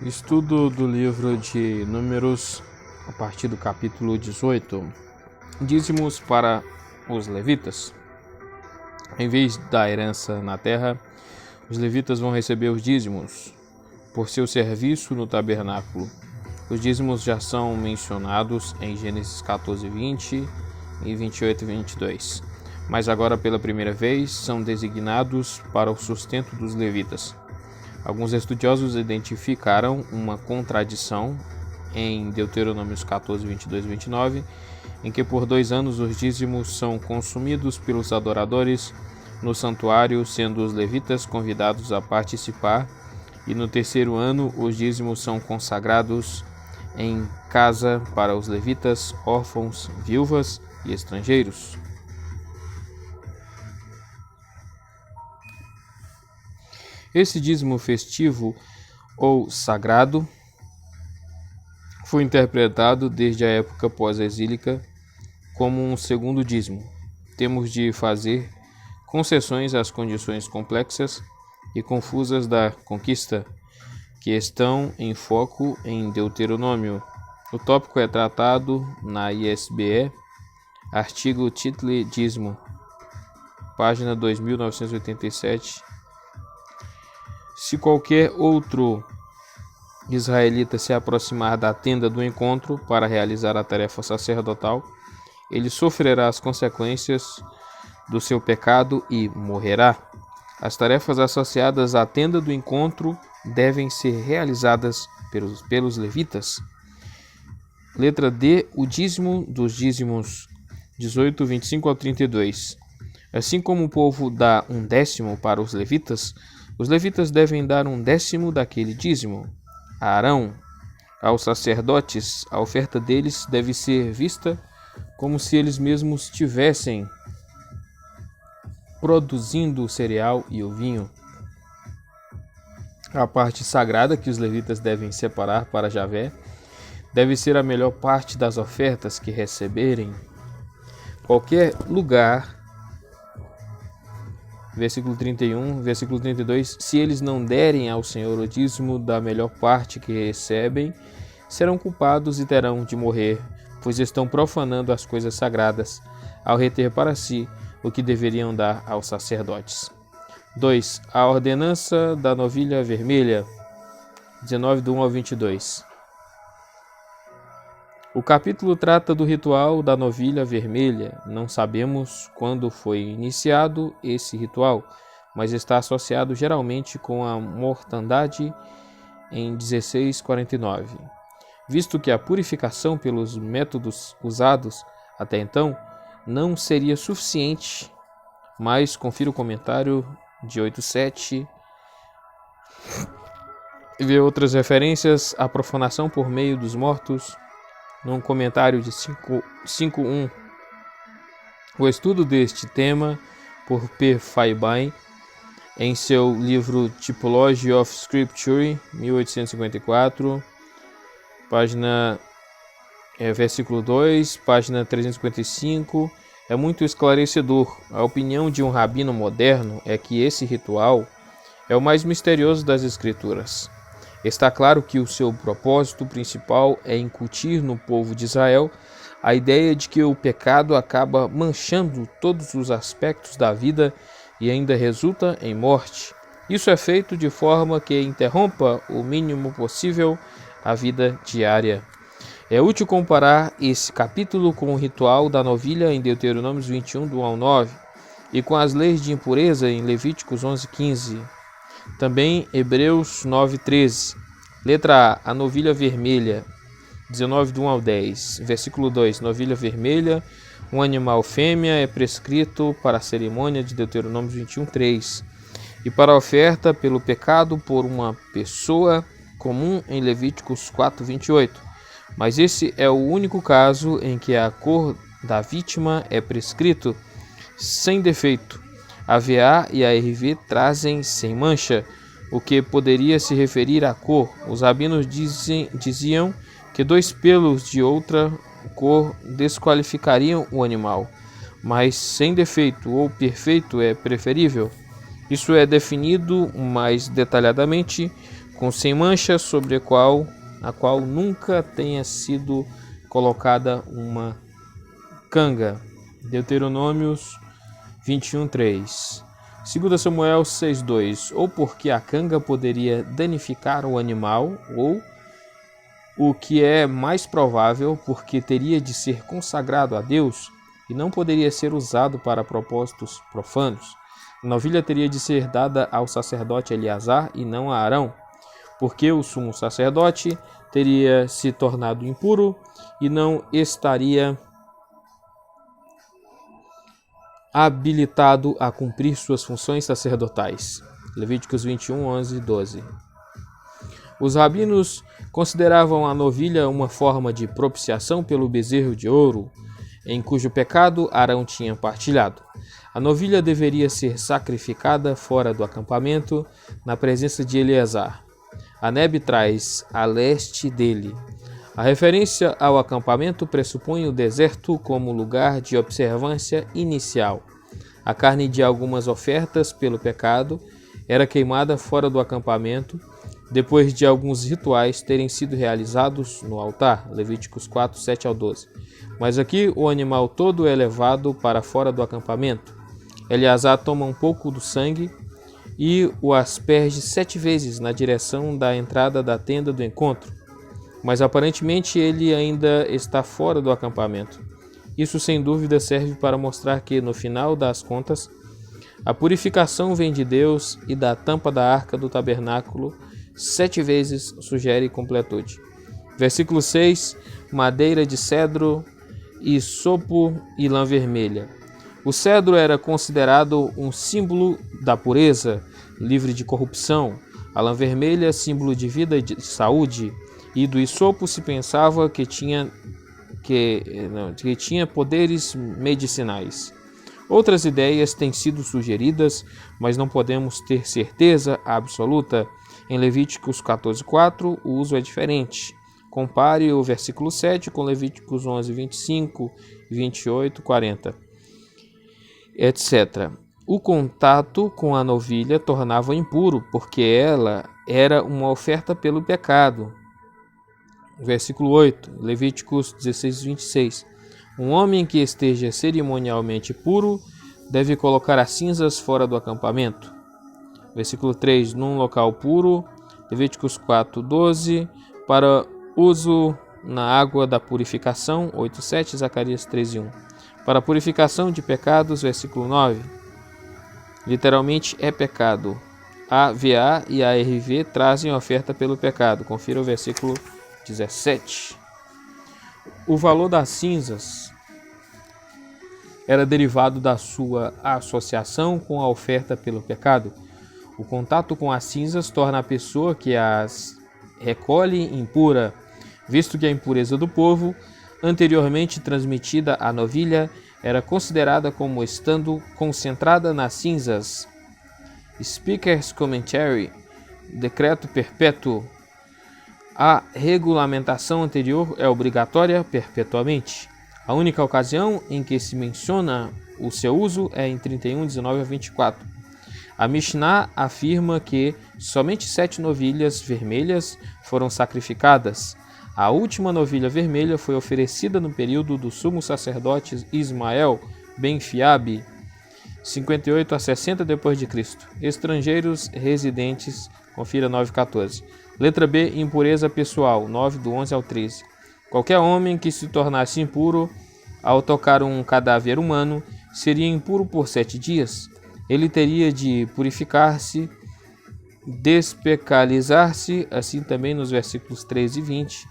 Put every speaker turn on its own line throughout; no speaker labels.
Estudo do livro de Números, a partir do capítulo 18. Dízimos para os levitas. Em vez da herança na terra, os levitas vão receber os dízimos por seu serviço no tabernáculo. Os dízimos já são mencionados em Gênesis 14:20 e 28 e 22, mas agora pela primeira vez são designados para o sustento dos levitas. Alguns estudiosos identificaram uma contradição em Deuteronômios 14, 22 e 29, em que por 2 anos os dízimos são consumidos pelos adoradores no santuário, sendo os levitas convidados a participar, e no 3º ano os dízimos são consagrados em casa para os levitas, órfãos, viúvas e estrangeiros. Esse dízimo festivo ou sagrado foi interpretado desde a época pós-exílica como um segundo dízimo. Temos de fazer concessões às condições complexas e confusas da conquista, que estão em foco em Deuteronômio. O tópico é tratado na ISBE, artigo Título Dízimo, página 2987. Se qualquer outro israelita se aproximar da tenda do encontro para realizar a tarefa sacerdotal, ele sofrerá as consequências do seu pecado e morrerá. As tarefas associadas à tenda do encontro devem ser realizadas pelos levitas. Letra D. O dízimo dos dízimos 18, 25 ao 32. Assim como o povo dá 1/10 para os levitas devem dar 1/10 daquele dízimo a Arão. Aos sacerdotes, a oferta deles deve ser vista como se eles mesmos estivessem produzindo o cereal e o vinho. A parte sagrada que os levitas devem separar para Javé deve ser a melhor parte das ofertas que receberem. Qualquer lugar, versículo 31, versículo 32, se eles não derem ao Senhor o dízimo da melhor parte que recebem, serão culpados e terão de morrer, pois estão profanando as coisas sagradas, ao reter para si o que deveriam dar aos sacerdotes. 2. A ordenança da novilha vermelha, 19, do 1 ao 22. O capítulo trata do ritual da novilha vermelha. Não sabemos quando foi iniciado esse ritual, mas está associado geralmente com a mortandade em 16:49. Visto que a purificação pelos métodos usados até então não seria suficiente, mas confira o comentário de 8:7 e vê outras referências à profanação por meio dos mortos num comentário de 5:1. O estudo deste tema por P. Feibein em seu livro Typology of Scripture, 1854, versículo 2, página 355, é muito esclarecedor. A opinião de um rabino moderno é que esse ritual é o mais misterioso das Escrituras. Está claro que o seu propósito principal é incutir no povo de Israel a ideia de que o pecado acaba manchando todos os aspectos da vida e ainda resulta em morte. Isso é feito de forma que interrompa o mínimo possível a vida diária. É útil comparar esse capítulo com o ritual da novilha em Deuteronômios 21, do 1 ao 9, e com as leis de impureza em Levíticos 11:15. Também Hebreus 9:13. Letra A. A novilha vermelha, 19, do 1 ao 10. Versículo 2. Novilha vermelha, um animal fêmea, é prescrito para a cerimônia de Deuteronômios 21:3. E para a oferta pelo pecado por uma pessoa comum em Levíticos 4:28. Mas esse é o único caso em que a cor da vítima é prescrito sem defeito. A VA e a RV trazem sem mancha, o que poderia se referir à cor. Os rabinos diziam que 2 pelos de outra cor desqualificariam o animal, mas sem defeito ou perfeito é preferível. Isso é definido mais detalhadamente com sem mancha, sobre a qual nunca tenha sido colocada uma canga. Deuteronômios 21:3. 2 Samuel 6:2. Ou porque a canga poderia danificar o animal, ou, o que é mais provável, porque teria de ser consagrado a Deus e não poderia ser usado para propósitos profanos. A novilha teria de ser dada ao sacerdote Eleazar e não a Arão, porque o sumo sacerdote teria se tornado impuro e não estaria habilitado a cumprir suas funções sacerdotais. Levíticos 21, 11 e 12. Os rabinos consideravam a novilha uma forma de propiciação pelo bezerro de ouro, em cujo pecado Arão tinha partilhado. A novilha deveria ser sacrificada fora do acampamento, na presença de Eleazar. A nebe traz a leste dele. A referência ao acampamento pressupõe o deserto como lugar de observância inicial. A carne de algumas ofertas pelo pecado era queimada fora do acampamento, depois de alguns rituais terem sido realizados no altar. Levíticos 4, 7 ao 12. Mas aqui o animal todo é levado para fora do acampamento. Eleazar toma um pouco do sangue e o asperge 7 vezes na direção da entrada da tenda do encontro. Mas aparentemente ele ainda está fora do acampamento. Isso sem dúvida serve para mostrar que, no final das contas, a purificação vem de Deus e da tampa da arca do tabernáculo 7 vezes sugere completude. Versículo 6. Madeira de cedro, hisopo e lã vermelha. O cedro era considerado um símbolo da pureza, livre de corrupção. A lã vermelha, símbolo de vida e de saúde. E do hisopo se pensava que tinha poderes medicinais. Outras ideias têm sido sugeridas, mas não podemos ter certeza absoluta. Em Levíticos 14:4, o uso é diferente. Compare o versículo 7 com Levíticos 11:25, 28, 40, etc. O contato com a novilha tornava impuro, porque ela era uma oferta pelo pecado. Versículo 8, Levíticos 16:26. Um homem que esteja cerimonialmente puro deve colocar as cinzas fora do acampamento. Versículo 3, num local puro. Levíticos 4:12, para uso na água da purificação. 8:7, Zacarias 13:1. Para a purificação de pecados. Versículo 9. Literalmente é pecado. A VA e a RV trazem oferta pelo pecado. Confira o versículo 17. O valor das cinzas era derivado da sua associação com a oferta pelo pecado. O contato com as cinzas torna a pessoa que as recolhe impura, visto que a impureza do povo, anteriormente transmitida à novilha, era considerada como estando concentrada nas cinzas. Speaker's Commentary, Decreto Perpétuo. A regulamentação anterior é obrigatória perpetuamente. A única ocasião em que se menciona o seu uso é em 31:19-24. A Mishnah afirma que somente 7 novilhas vermelhas foram sacrificadas. A última novilha vermelha foi oferecida no período do sumo sacerdote Ismael ben Fiabe, 58 a 60 d.C. Estrangeiros residentes, confira 9:14. Letra B, impureza pessoal, 9 do 11 ao 13. Qualquer homem que se tornasse impuro ao tocar um cadáver humano seria impuro por 7 dias. Ele teria de purificar-se, despecalizar-se, assim também nos versículos 13 e 20.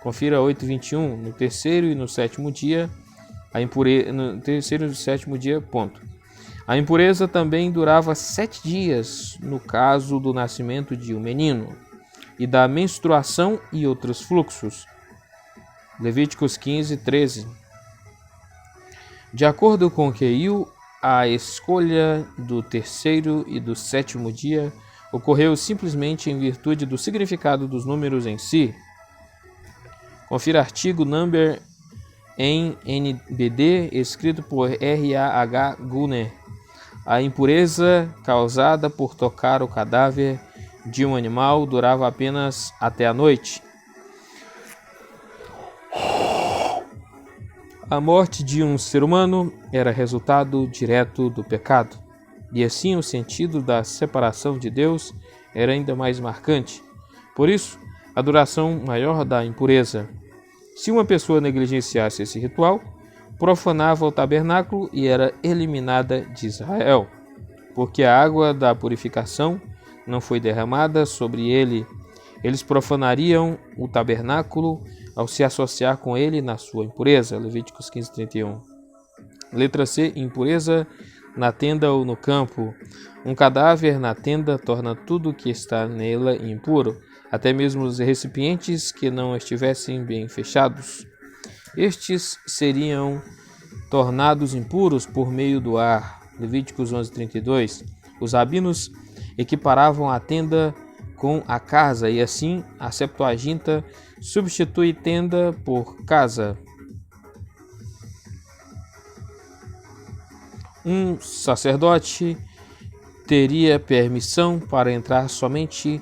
Confira 8:21. No terceiro e no sétimo dia, no terceiro e sétimo dia, ponto. A impureza também durava 7 dias no caso do nascimento de um menino e da menstruação e outros fluxos. Levíticos 15:13. De acordo com Keil, a escolha do terceiro e do sétimo dia ocorreu simplesmente em virtude do significado dos números em si. Confira artigo number em NBD, escrito por R.A.H. Gunner. A impureza causada por tocar o cadáver de um animal durava apenas até a noite. A morte de um ser humano era resultado direto do pecado, e assim o sentido da separação de Deus era ainda mais marcante. Por isso, a duração maior da impureza. Se uma pessoa negligenciasse esse ritual, profanava o tabernáculo e era eliminada de Israel, porque a água da purificação não foi derramada sobre ele. Eles profanariam o tabernáculo ao se associar com ele na sua impureza. Levíticos 15:31. Letra C. Impureza na tenda ou no campo. Um cadáver na tenda torna tudo que está nela impuro, até mesmo os recipientes que não estivessem bem fechados. Estes seriam tornados impuros por meio do ar. Levíticos 11:32. Os rabinos equiparavam a tenda com a casa, e assim a Septuaginta substitui tenda por casa. Um sacerdote teria permissão para entrar somente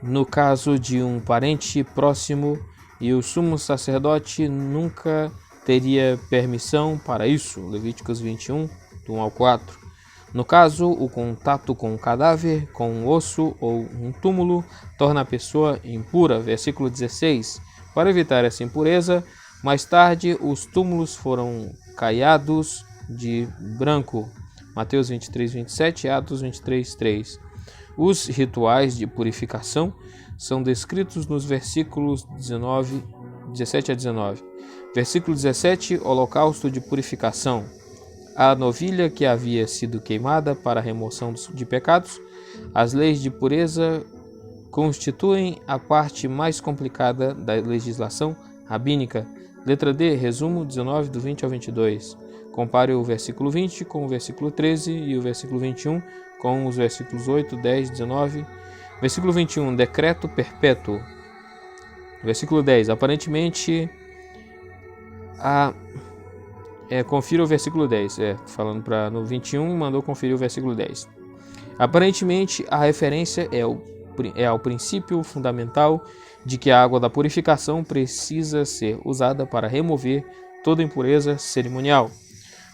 no caso de um parente próximo, e o sumo sacerdote nunca teria permissão para isso. Levíticos 21, do 1 ao 4. No caso, o contato com um cadáver, com um osso ou um túmulo torna a pessoa impura. Versículo 16. Para evitar essa impureza, mais tarde os túmulos foram caiados de branco. Mateus 23:27 e Atos 23:3. Os rituais de purificação são descritos nos versículos 17 a 19. Versículo 17, holocausto de purificação. A novilha que havia sido queimada para a remoção de pecados. As leis de pureza constituem a parte mais complicada da legislação rabínica. Letra D, resumo 19, do 20 ao 22. Compare o versículo 20 com o versículo 13 e o versículo 21 com os versículos 8, 10, 19. Versículo 21, decreto perpétuo. Versículo 10, aparentemente... confira o versículo 10. Falando para no 21, mandou conferir o versículo 10. Aparentemente, a referência é ao princípio fundamental de que a água da purificação precisa ser usada para remover toda impureza cerimonial.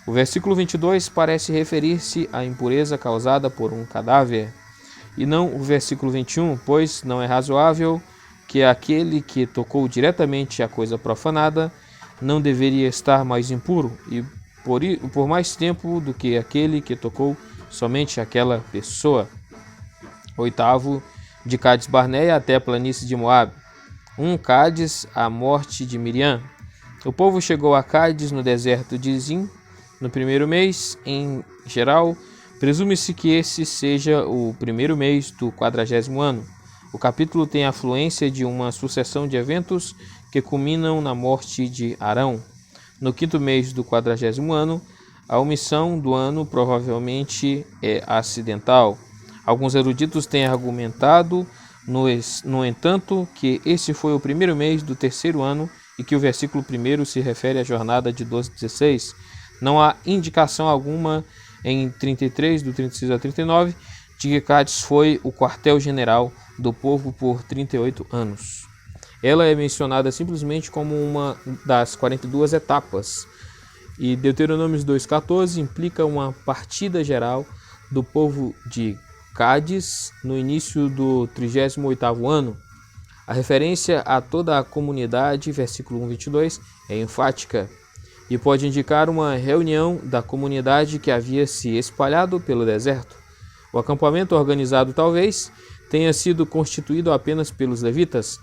O versículo 22 parece referir-se à impureza causada por um cadáver, e não o versículo 21, pois não é razoável que aquele que tocou diretamente a coisa profanada não deveria estar mais impuro, e por mais tempo do que aquele que tocou somente aquela pessoa. Oitavo, de Cades Barneia até a planície de Moabe. Cádiz, a morte de Miriam. O povo chegou a Cádiz no deserto de Zin no primeiro mês. Em geral, presume-se que esse seja o primeiro mês do 40º ano. O capítulo tem a fluência de uma sucessão de eventos que culminam na morte de Arão. No 5º mês do 40º ano, a omissão do ano provavelmente é acidental. Alguns eruditos têm argumentado, no entanto, que esse foi o primeiro mês do 3º ano e que o versículo 1 se refere à jornada de 12:16. Não há indicação alguma em 33, do 36 a 39, de que Cádiz foi o quartel-general do povo por 38 anos. Ela é mencionada simplesmente como uma das 42 etapas, e Deuteronômio 2,14 implica uma partida geral do povo de Cádiz no início do 38º ano. A referência a toda a comunidade, versículo 1:22, é enfática e pode indicar uma reunião da comunidade que havia se espalhado pelo deserto. O acampamento organizado talvez tenha sido constituído apenas pelos levitas.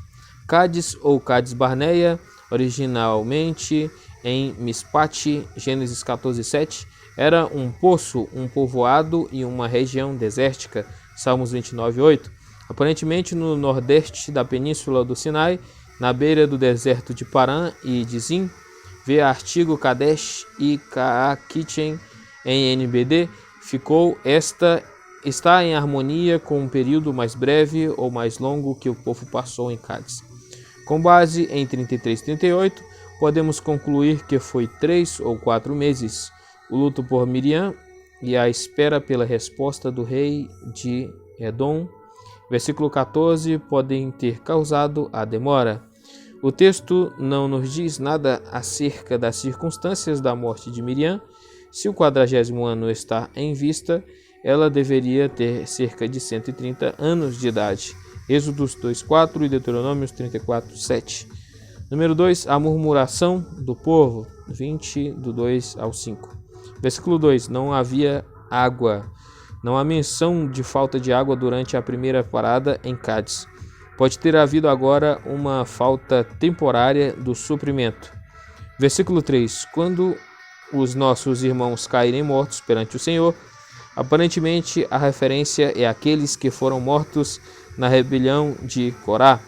Cádiz ou Cades Barneia, originalmente em Mispate, Gênesis 14:7, era um poço, um povoado e uma região desértica, Salmos 29:8. Aparentemente no nordeste da península do Sinai, na beira do deserto de Parã e de Zin, vê artigo Kadesh e Kaakichen em NBD, está em harmonia com um período mais breve ou mais longo que o povo passou em Cádiz. Com base em 33 e 38, podemos concluir que foi 3 ou 4 meses. O luto por Miriam e a espera pela resposta do rei de Edom Versículo 14, podem ter causado a demora. O texto não nos diz nada acerca das circunstâncias da morte de Miriam. Se o 40º ano está em vista, ela deveria ter cerca de 130 anos de idade. Êxodos 2:4 e Deuteronômios 34:7. Número 2, a murmuração do povo, 20, do 2 ao 5. Versículo 2, não havia água. Não há menção de falta de água durante a primeira parada em Cádiz. Pode ter havido agora uma falta temporária do suprimento. Versículo 3, quando os nossos irmãos caírem mortos perante o Senhor, aparentemente a referência é àqueles que foram mortos na rebelião de Corá.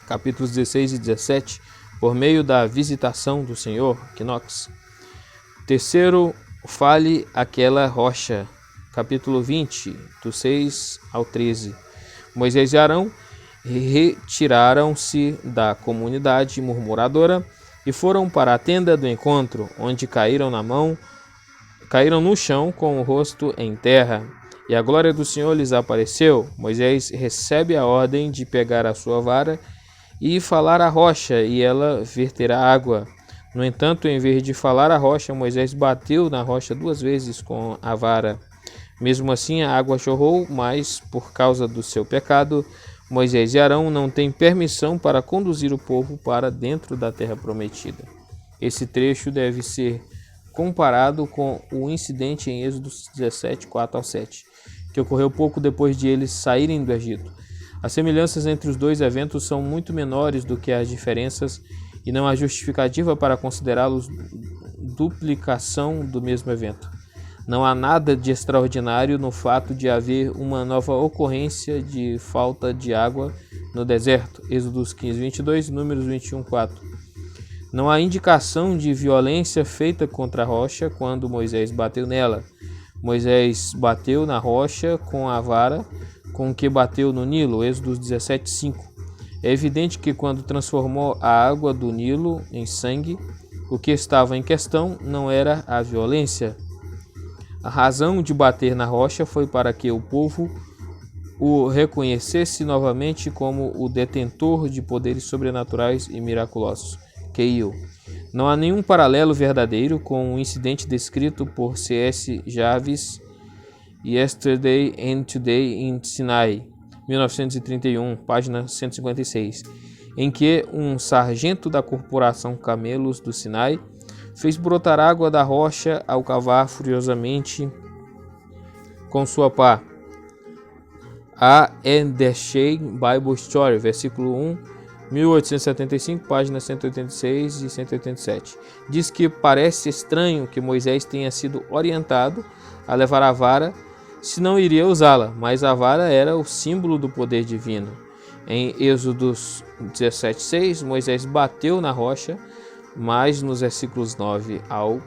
Capítulos 16 e 17, por meio da visitação do Senhor, Quinox. Terceiro, fale aquela rocha. Capítulo 20, do 6 ao 13. Moisés e Arão retiraram-se da comunidade murmuradora e foram para a tenda do encontro, onde caíram no chão com o rosto em terra. E a glória do Senhor lhes apareceu. Moisés recebe a ordem de pegar a sua vara e falar à rocha, e ela verterá água. No entanto, em vez de falar à rocha, Moisés bateu na rocha 2 vezes com a vara. Mesmo assim, a água jorrou, mas por causa do seu pecado, Moisés e Arão não têm permissão para conduzir o povo para dentro da terra prometida. Esse trecho deve ser comparado com o incidente em Êxodo 17, 4 ao 7, que ocorreu pouco depois de eles saírem do Egito. As semelhanças entre os dois eventos são muito menores do que as diferenças e não há justificativa para considerá-los duplicação do mesmo evento. Não há nada de extraordinário no fato de haver uma nova ocorrência de falta de água no deserto. Êxodos 15, 22, Números 21, 4. Não há indicação de violência feita contra a rocha quando Moisés bateu nela. Moisés bateu na rocha com a vara com que bateu no Nilo. Êxodos 17, 5. É evidente que quando transformou a água do Nilo em sangue, o que estava em questão não era a violência. A razão de bater na rocha foi para que o povo o reconhecesse novamente como o detentor de poderes sobrenaturais e miraculosos. Keil. Não há nenhum paralelo verdadeiro com o incidente descrito por C.S. Jarvis, Yesterday and Today in Sinai, 1931, página 156, em que um sargento da corporação Camelos do Sinai fez brotar água da rocha ao cavar furiosamente com sua pá. A Endershey Bible Story, versículo 1, 1875, páginas 186 e 187. Diz que parece estranho que Moisés tenha sido orientado a levar a vara, se não iria usá-la, mas a vara era o símbolo do poder divino. Em Êxodos 17:6, Moisés bateu na rocha, mas nos versículos 9 ao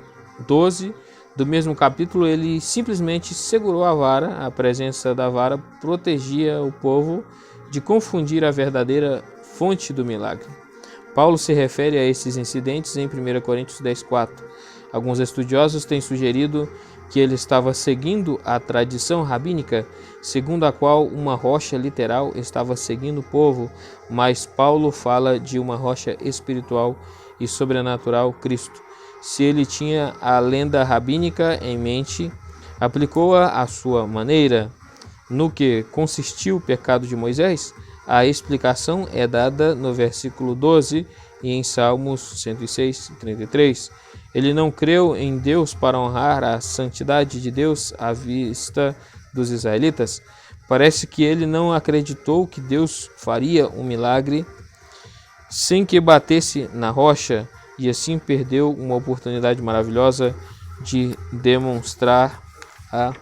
12 do mesmo capítulo ele simplesmente segurou a vara. A presença da vara protegia o povo de confundir a verdadeira fonte do milagre. Paulo se refere a esses incidentes em 1 Coríntios 10:4. Alguns estudiosos têm sugerido que ele estava seguindo a tradição rabínica, segundo a qual uma rocha literal estava seguindo o povo, mas Paulo fala de uma rocha espiritual e sobrenatural, Cristo. Se ele tinha a lenda rabínica em mente, aplicou-a à sua maneira. No que consistiu o pecado de Moisés? A explicação é dada no versículo 12 e em Salmos 106, 33. Ele não creu em Deus para honrar a santidade de Deus à vista dos israelitas. Parece que ele não acreditou que Deus faria um milagre sem que batesse na rocha, e assim perdeu uma oportunidade maravilhosa de demonstrar a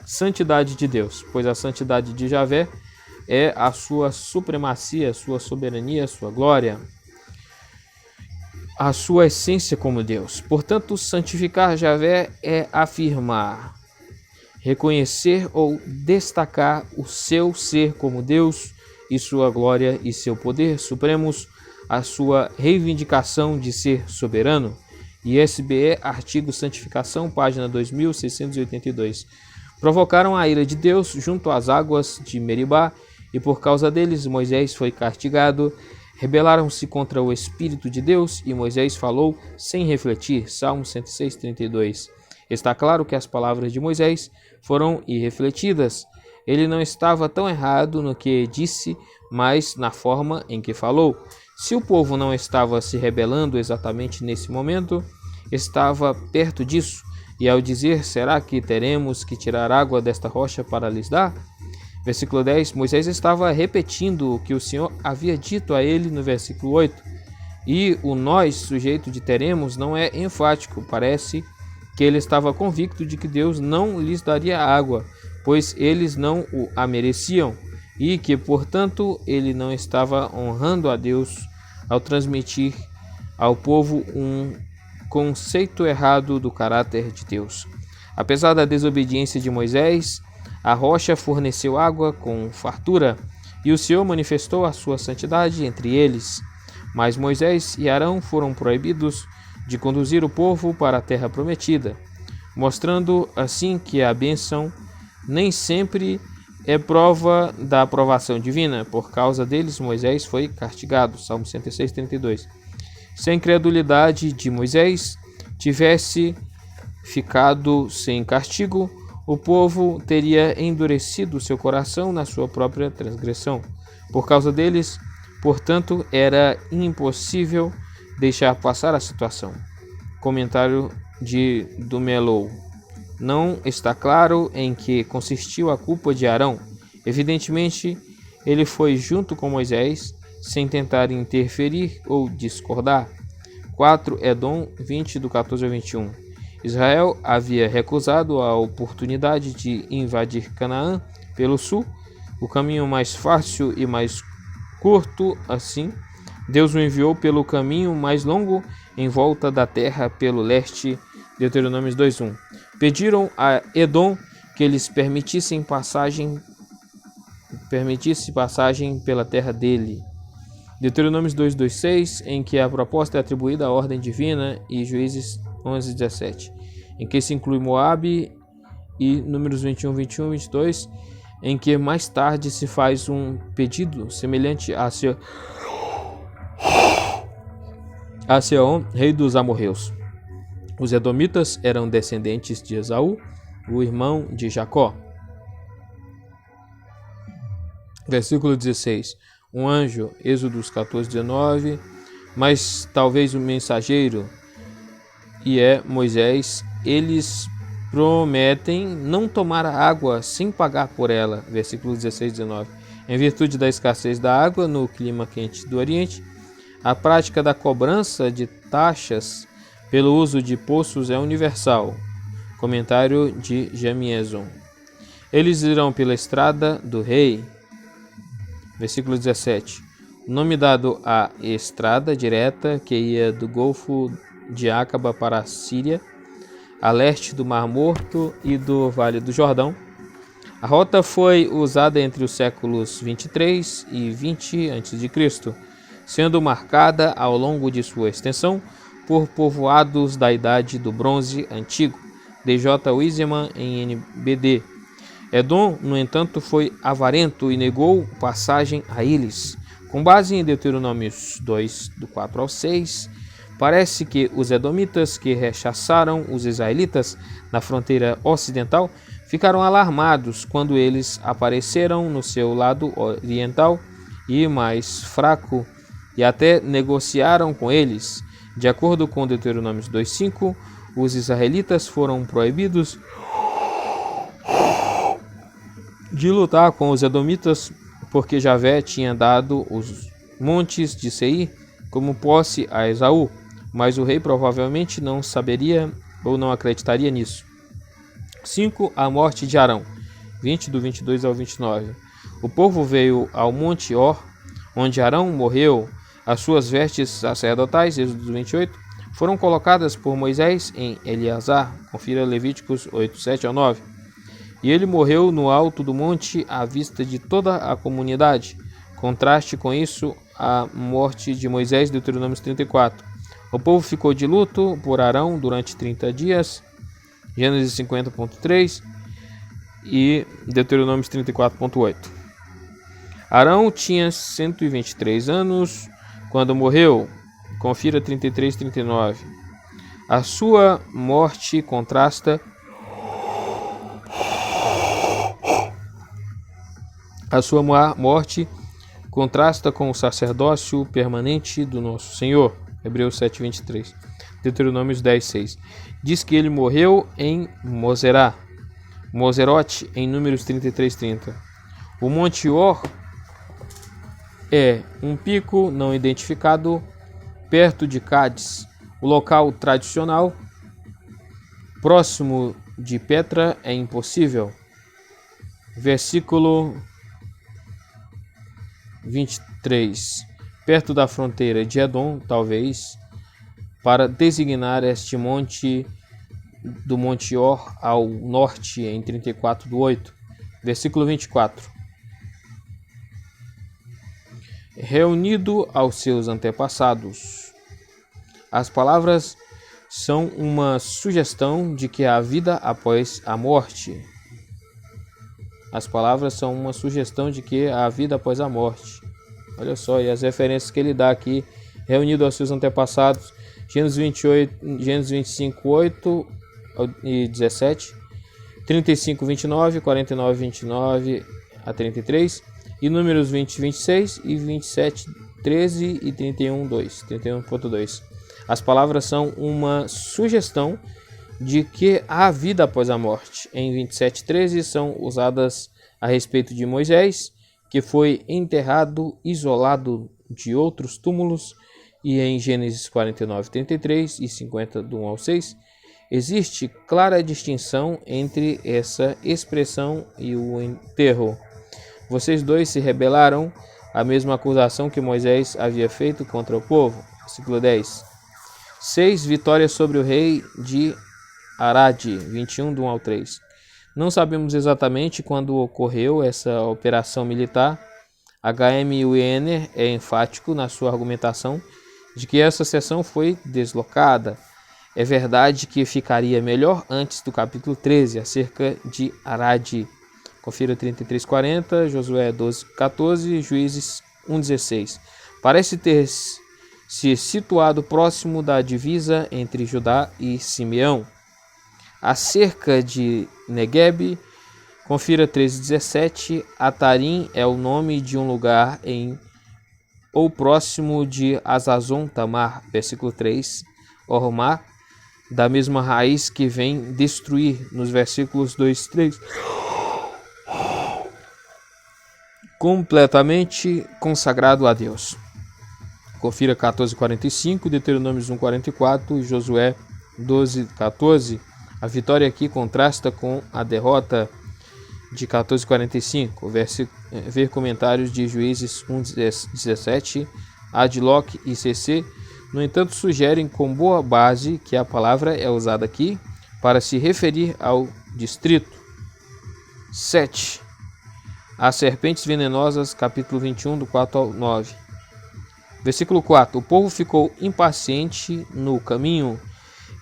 santidade de Deus, pois a santidade de Javé é a sua supremacia, sua soberania, sua glória, a sua essência como Deus. Portanto, santificar Javé é afirmar, reconhecer ou destacar o seu ser como Deus e sua glória e seu poder supremos, a sua reivindicação de ser soberano. ISBE, artigo Santificação, página 2682. provocaram a ira de Deus junto às águas de Meribá, e por causa deles Moisés foi castigado. Rebelaram-se contra o Espírito de Deus, e Moisés falou sem refletir. Salmo 106, 32. Está claro que as palavras de Moisés foram irrefletidas. Ele não estava tão errado no que disse, mas na forma em que falou. Se o povo não estava se rebelando exatamente nesse momento, estava perto disso. E ao dizer, será que teremos que tirar água desta rocha para lhes dar? Versículo 10, Moisés estava repetindo o que o Senhor havia dito a ele no versículo 8. E o nós, sujeito de teremos, não é enfático. Parece que ele estava convicto de que Deus não lhes daria água, pois eles não a mereciam, e que, portanto, ele não estava honrando a Deus ao transmitir ao povo um conceito errado do caráter de Deus. Apesar da desobediência de Moisés, a rocha forneceu água com fartura, e o Senhor manifestou a sua santidade entre eles. Mas Moisés e Arão foram proibidos de conduzir o povo para a terra prometida, mostrando assim que a bênção nem sempre é prova da aprovação divina. Por causa deles, Moisés foi castigado. Salmo 106, 32. Se a incredulidade de Moisés tivesse ficado sem castigo, o povo teria endurecido seu coração na sua própria transgressão. Por causa deles, portanto, era impossível deixar passar a situação. Comentário de Dumelow. Não está claro em que consistiu a culpa de Arão. Evidentemente, ele foi junto com Moisés, sem tentar interferir ou discordar. 4 Edom 20, do 14 ao 21. Israel havia recusado a oportunidade de invadir Canaã pelo sul, o caminho mais fácil e mais curto. Assim, Deus o enviou pelo caminho mais longo em volta da terra pelo leste. Deuteronômio 2:1. Pediram a Edom que lhes permitisse passagem pela terra dele. Deuteronômio 2:6, em que a proposta é atribuída à ordem divina, e Juízes 11:17, em que se inclui Moabe, e Números 21, 21 e 22, em que mais tarde se faz um pedido semelhante a Seom, rei dos amorreus. Os edomitas eram descendentes de Esaú, o irmão de Jacó. Versículo 16. Um anjo, Êxodos 14:19, mas talvez o mensageiro, e é Moisés, eles prometem não tomar a água sem pagar por ela. Versículo 16 e 19. Em virtude da escassez da água no clima quente do Oriente, a prática da cobrança de taxas pelo uso de poços é universal. Comentário de Jamieson. Eles irão pela estrada do rei. Versículo 17. O nome dado à estrada direta que ia do Golfo de Acaba para a Síria, a leste do Mar Morto e do Vale do Jordão. A rota foi usada entre os séculos 23 e 20 a.C., sendo marcada ao longo de sua extensão por povoados da Idade do Bronze Antigo. D.J. Wiseman em NBD. Edom, no entanto, foi avarento e negou passagem a eles. Com base em Deuteronômios 2, do 4 ao 6, parece que os edomitas que rechaçaram os israelitas na fronteira ocidental ficaram alarmados quando eles apareceram no seu lado oriental e mais fraco, e até negociaram com eles. De acordo com Deuteronômios 2:5, os israelitas foram proibidos de lutar com os edomitas, porque Javé tinha dado os montes de Seir como posse a Esaú, mas o rei provavelmente não saberia ou não acreditaria nisso. 5. A morte de Arão, 20 do 22 ao 29. O povo veio ao monte Or, onde Arão morreu. As suas vestes sacerdotais, Êxodo 28, foram colocadas por Moisés em Eleazar. Confira Levíticos 8, 7 ao 9. E ele morreu no alto do monte à vista de toda a comunidade. Contraste com isso a morte de Moisés, Deuteronômio 34. O povo ficou de luto por Arão durante 30 dias. Gênesis 50.3. e Deuteronômio 34.8. Arão tinha 123 anos quando morreu. Confira 33:39. A sua morte contrasta com o sacerdócio permanente do nosso Senhor. Hebreus 7:23. Deuteronômio 10:6. Diz que ele morreu em Moserote, em Números 33:30. O Monte Or é um pico não identificado perto de Cádiz. O local tradicional próximo de Petra é impossível. Versículo 23. Perto da fronteira de Edom, talvez, para designar este monte do Monte Or ao norte, em 34:8. Versículo 24. Reunido aos seus antepassados. As palavras são uma sugestão de que há vida após a morte. As palavras são uma sugestão de que há vida após a morte. Olha só, e as referências que ele dá aqui, reunido aos seus antepassados, Gênesis 25, 8 e 17, 35, 29, 49, 29 a 33, e Números 20, 26 e 27, 13 e 31, 2, 31.2. As palavras são uma sugestão de que há vida após a morte. Em 27:13 são usadas a respeito de Moisés, que foi enterrado isolado de outros túmulos, e em Gênesis 49:33 e 50 do 1 ao 6 existe clara distinção entre essa expressão e o enterro. Vocês dois se rebelaram, a mesma acusação que Moisés havia feito contra o povo. Versículo 10. 6. Vitória sobre o rei de Arad, 21 do 1 ao 3. Não sabemos exatamente quando ocorreu essa operação militar. H.M. Wiener é enfático na sua argumentação de que essa seção foi deslocada. É verdade que ficaria melhor antes do capítulo 13, acerca de Arad. Confira 33:40, Josué 12:14, Juízes 1:16. Parece ter se situado próximo da divisa entre Judá e Simeão. Acerca de Negueb, confira 13:17, Atarim é o nome de um lugar em ou próximo de Azazon Tamar, versículo 3, Ormá, da mesma raiz que vem destruir, nos versículos 2 e 3. Completamente consagrado a Deus. Confira 14:45, Deuteronômio 1:44 e Josué 12:14. A vitória aqui contrasta com a derrota de 14:45. Ver comentários de Juízes 1:17, Adlock e CC. No entanto, sugerem com boa base que a palavra é usada aqui para se referir ao distrito. 7. As serpentes venenosas, capítulo 21, do 4 ao 9. Versículo 4. O povo ficou impaciente no caminho.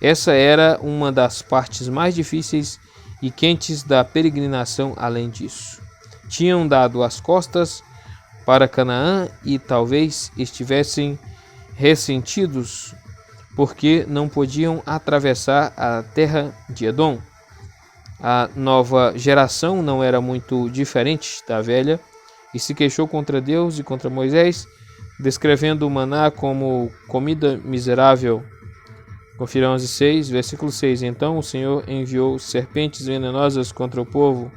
Essa era uma das partes mais difíceis e quentes da peregrinação. Além disso, tinham dado as costas para Canaã e talvez estivessem ressentidos porque não podiam atravessar a terra de Edom. A nova geração não era muito diferente da velha e se queixou contra Deus e contra Moisés, descrevendo o maná como comida miserável. Confira 11:6, versículo 6. Então o Senhor enviou serpentes venenosas contra o povo.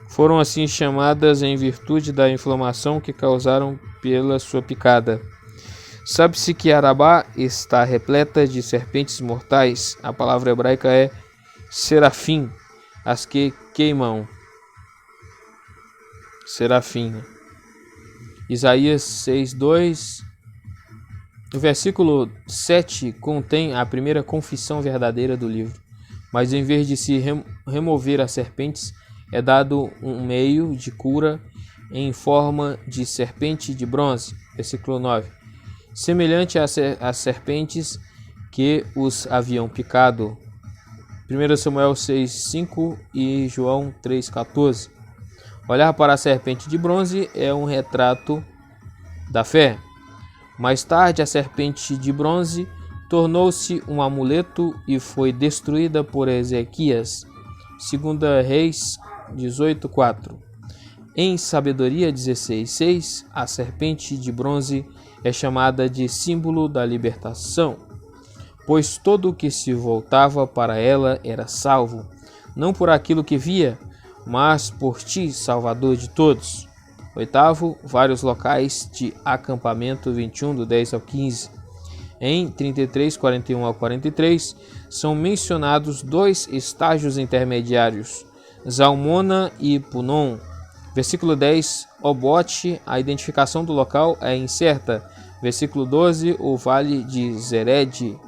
Foram assim chamadas em virtude da inflamação que causaram pela sua picada. Sabe-se que Arabá está repleta de serpentes mortais. A palavra hebraica é serafim, as que queimam. Serafim. Isaías 6:2. O versículo 7 contém a primeira confissão verdadeira do livro, mas em vez de se remover as serpentes, é dado um meio de cura em forma de serpente de bronze. Versículo 9. Semelhante às serpentes que os haviam picado. 1 Samuel 6:5 e João 3:14. Olhar para a serpente de bronze é um retrato da fé. Mais tarde, a serpente de bronze tornou-se um amuleto e foi destruída por Ezequias. 2 Reis 18:4. Em Sabedoria 16:6, a serpente de bronze é chamada de símbolo da libertação, pois todo o que se voltava para ela era salvo, não por aquilo que via, mas por ti, Salvador de todos. 8º, vários locais de acampamento, 21, do 10 ao 15. Em 33, 41 ao 43, são mencionados 2 estágios intermediários, Zalmona e Punon. Versículo 10, Obote, a identificação do local é incerta. Versículo 12, o vale de Zered,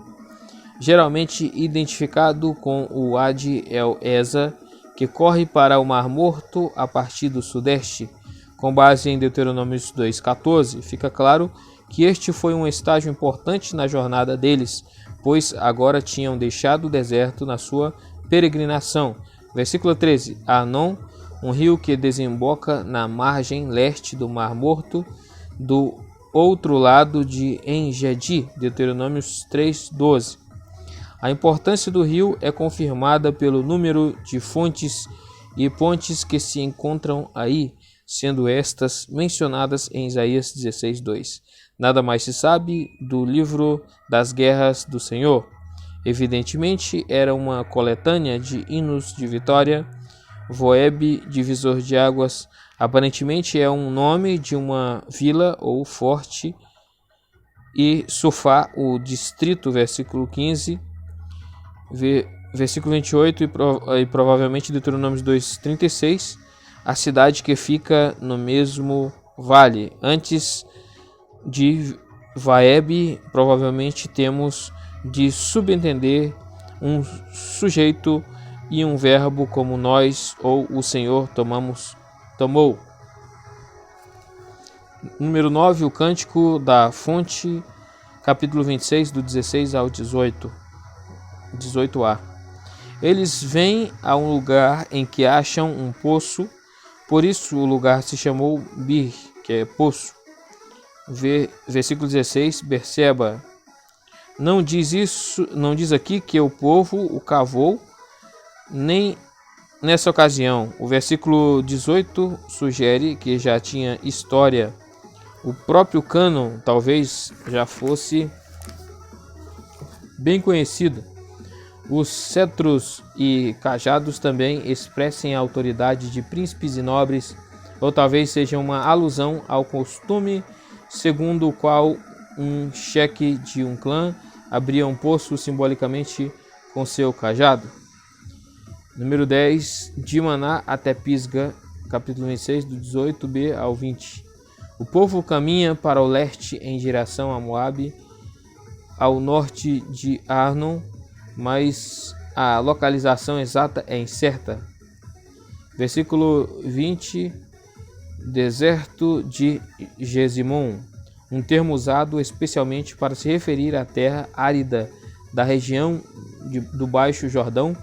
geralmente identificado com o Ad el-Eza, que corre para o Mar Morto a partir do sudeste. Com base em Deuteronômio 2,14, fica claro que este foi um estágio importante na jornada deles, pois agora tinham deixado o deserto na sua peregrinação. Versículo 13, Arnon, um rio que desemboca na margem leste do Mar Morto, do outro lado de En-Gedi, Deuteronômio 3,12. A importância do rio é confirmada pelo número de fontes e pontes que se encontram aí, sendo estas mencionadas em Isaías 16:2. Nada mais se sabe do livro das guerras do Senhor. Evidentemente, era uma coletânea de hinos de vitória. Voeb, divisor de águas, aparentemente é um nome de uma vila ou forte. E Sufá, o distrito, versículo 15, versículo 28 e provavelmente Deuteronômio 2:36, a cidade que fica no mesmo vale. Antes de Vaeb, provavelmente temos de subentender um sujeito e um verbo como nós ou o Senhor tomou. Número 9, o Cântico da Fonte, capítulo 26, do 16 ao 18a. Eles vêm a um lugar em que acham um poço, por isso o lugar se chamou Bir, que é poço. Versículo 16, Berseba. Não diz aqui que o povo o cavou, nem nessa ocasião. O versículo 18 sugere que já tinha história. O próprio cânon talvez já fosse bem conhecido. Os cetros e cajados também expressem a autoridade de príncipes e nobres, ou talvez seja uma alusão ao costume segundo o qual um chefe de um clã abria um poço simbolicamente com seu cajado. Número 10, de Maná até Pisga, capítulo 26, do 18b ao 20. O povo caminha para o leste em direção a Moabe, ao norte de Arnon, mas a localização exata é incerta. Versículo 20, deserto de Gesimon, um termo usado especialmente para se referir à terra árida da região do Baixo Jordão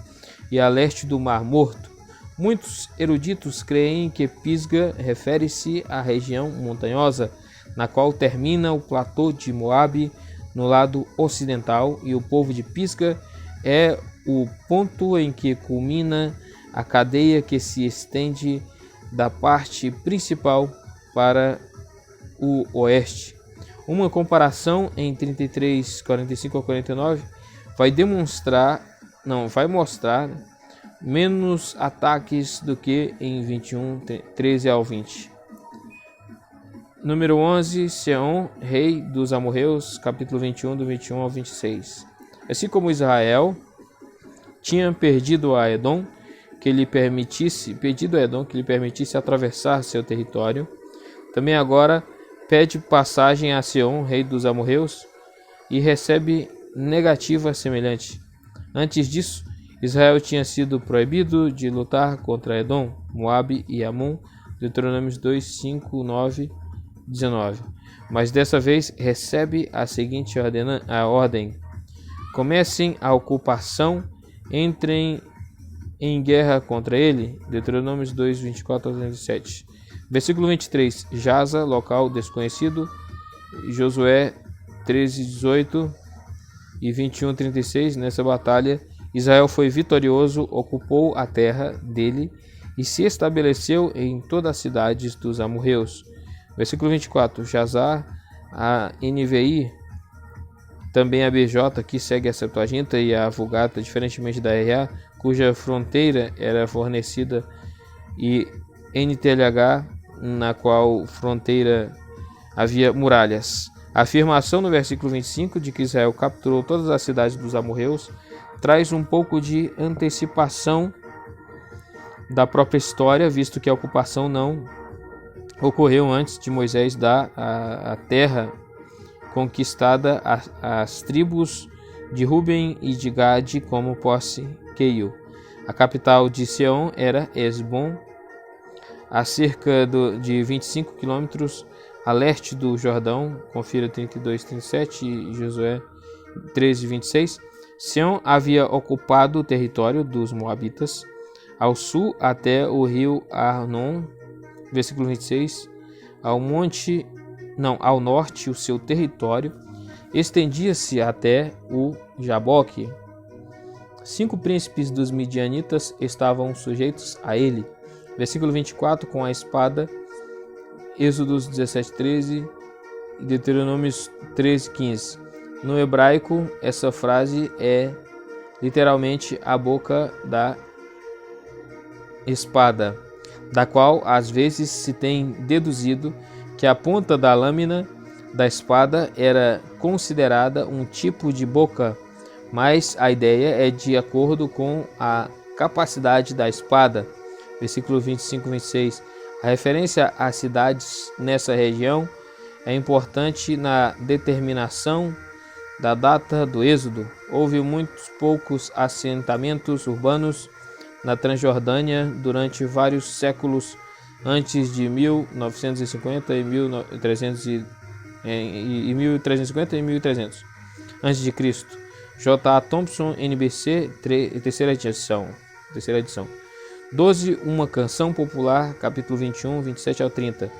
e a leste do Mar Morto. Muitos eruditos creem que Pisga refere-se à região montanhosa, na qual termina o platô de Moabe no lado ocidental, e o povo de Pisga é o ponto em que culmina a cadeia que se estende da parte principal para o oeste. Uma comparação em 33, 45 a 49 vai mostrar menos ataques do que em 21, 13 ao 20. Número 11, Seom, rei dos amorreus, capítulo 21, do 21 ao 26. Assim como Israel tinha pedido a Edom que lhe permitisse atravessar seu território, também agora pede passagem a Seom, rei dos amorreus, e recebe negativa semelhante. Antes disso, Israel tinha sido proibido de lutar contra Edom, Moabe e Amon, Deuteronômio 2, 5, 9, 19. Mas dessa vez recebe a seguinte ordem: comecem a ocupação entrem em guerra contra ele. Deuteronômio 2, 24 a 37. Versículo 23. Jaza, local desconhecido. Josué 13, 18 e 21, 36. Nessa batalha, Israel foi vitorioso, ocupou a terra dele e se estabeleceu em todas as cidades dos amorreus. Versículo 24. Jazar, a NVI, também a BJ, que segue a Septuaginta, e a Vulgata, diferentemente da RA, cuja fronteira era fornecida, e NTLH, na qual fronteira havia muralhas. A afirmação no versículo 25 de que Israel capturou todas as cidades dos amorreus traz um pouco de antecipação da própria história, visto que a ocupação não ocorreu antes de Moisés dar a terra conquistada às tribos de Ruben e de Gade como posse Queil. A capital de Seom era Esbom, a cerca de 25 quilômetros a leste do Jordão. Confira 32, 37 e Josué 13, 26. Seom havia ocupado o território dos Moabitas ao sul até o rio Arnon. Versículo 26. Ao norte, o seu território estendia-se até o Jaboque. 5 príncipes dos midianitas estavam sujeitos a ele. Versículo 24, com a espada. Êxodos 17, 13 e Deuteronômios 13, 15. No hebraico, essa frase é literalmente a boca da espada, da qual às vezes se tem deduzido que a ponta da lâmina da espada era considerada um tipo de boca, mas a ideia é de acordo com a capacidade da espada. Versículo 25 26. A referência às cidades nessa região é importante na determinação da data do êxodo. Houve muitos poucos assentamentos urbanos na Transjordânia durante vários séculos antes de 1950 e 1350 e 1300 antes de Cristo. J.A. Thompson, NBC, terceira edição. 12. Uma canção popular, capítulo 21, 27 ao 30.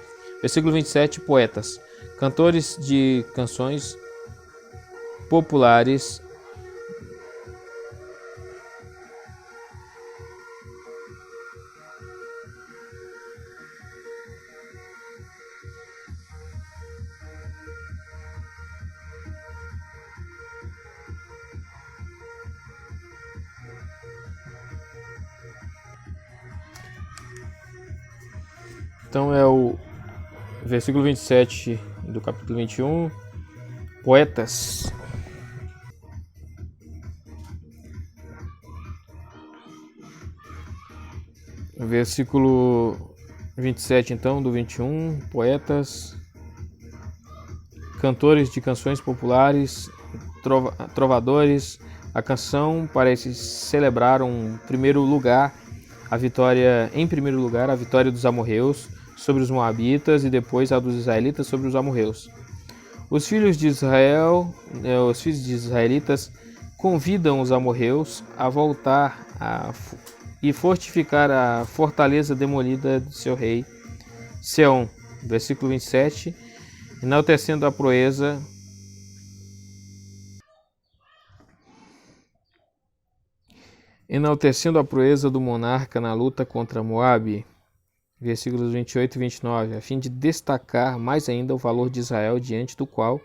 Versículo 27. Poetas. Cantores de canções populares. Então é o versículo 27 do capítulo 21. Poetas. Versículo 27, então, do 21. Poetas. Cantores de canções populares. Trovadores. A canção parece celebrar em primeiro lugar a vitória dos amorreus sobre os moabitas e depois a dos israelitas sobre os amorreus. Os filhos de israelitas convidam os amorreus a voltar e fortificar a fortaleza demolida de seu rei Seom. Versículo 27. Enaltecendo a proeza do monarca na luta contra Moabe. Versículos 28 e 29, a fim de destacar mais ainda o valor de Israel, diante do qual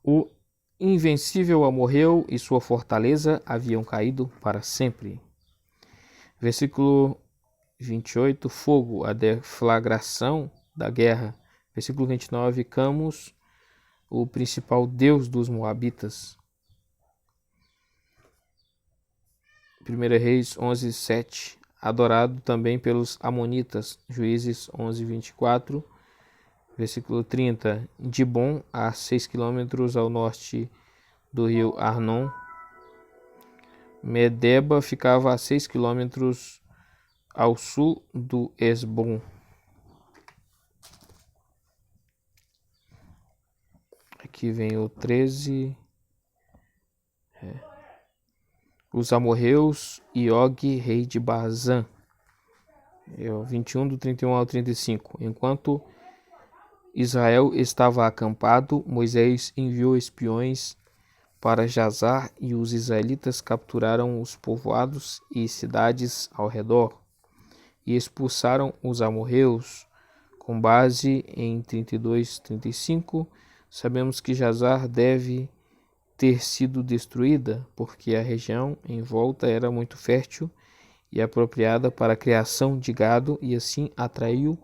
o invencível amorreu e sua fortaleza haviam caído para sempre. Versículo 28, fogo, a deflagração da guerra. Versículo 29, Camus, o principal deus dos moabitas. 1 Reis 11, 7. Adorado também pelos amonitas. Juízes 11, 24. Versículo 30. Dibon, a 6 quilômetros ao norte do rio Arnon. Medeba ficava a 6 quilômetros ao sul do Esbom. Aqui vem o 13. os amorreus e Og, rei de Bazã. 21 do 31 ao 35. Enquanto Israel estava acampado, Moisés enviou espiões para Jazar e os israelitas capturaram os povoados e cidades ao redor e expulsaram os amorreus. Com base em 32-35, sabemos que Jazar deve ter sido destruída porque a região em volta era muito fértil e apropriada para a criação de gado e assim atraiu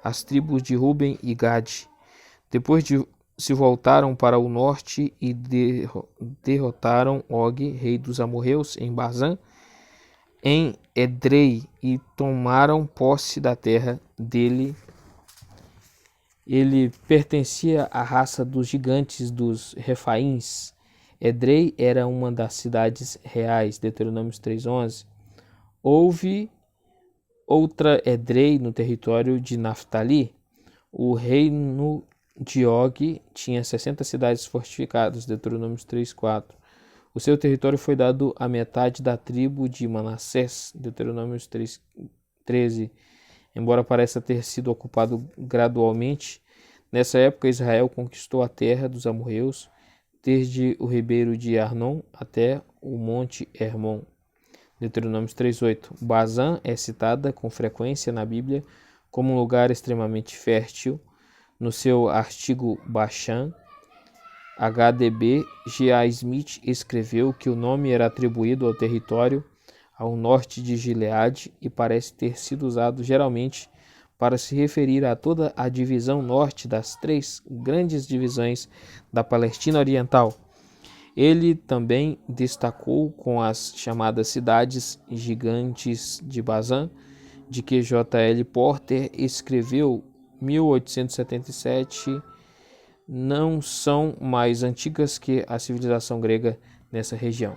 as tribos de Ruben e Gade. Depois se voltaram para o norte e derrotaram Og, rei dos amorreus, em Bazã, em Edrei, e tomaram posse da terra dele. Ele pertencia à raça dos gigantes dos Refaíns. Edrei era uma das cidades reais, Deuteronômio 3:11. Houve outra Edrei no território de Naftali. O reino de Og tinha 60 cidades fortificadas, Deuteronômio 3:4. O seu território foi dado à metade da tribo de Manassés, Deuteronômio 3:13. Embora pareça ter sido ocupado gradualmente, nessa época Israel conquistou a terra dos amorreus, desde o ribeiro de Arnon até o monte Hermon. Deuteronômio 3:8. Bazã é citada com frequência na Bíblia como um lugar extremamente fértil. No seu artigo Bashan, HDB G.A. Smith escreveu que o nome era atribuído ao território ao norte de Gileade e parece ter sido usado geralmente para se referir a toda a divisão norte das 3 grandes divisões da Palestina Oriental. Ele também destacou com as chamadas cidades gigantes de Bazã, de que J.L. Porter escreveu 1877, não são mais antigas que a civilização grega nessa região.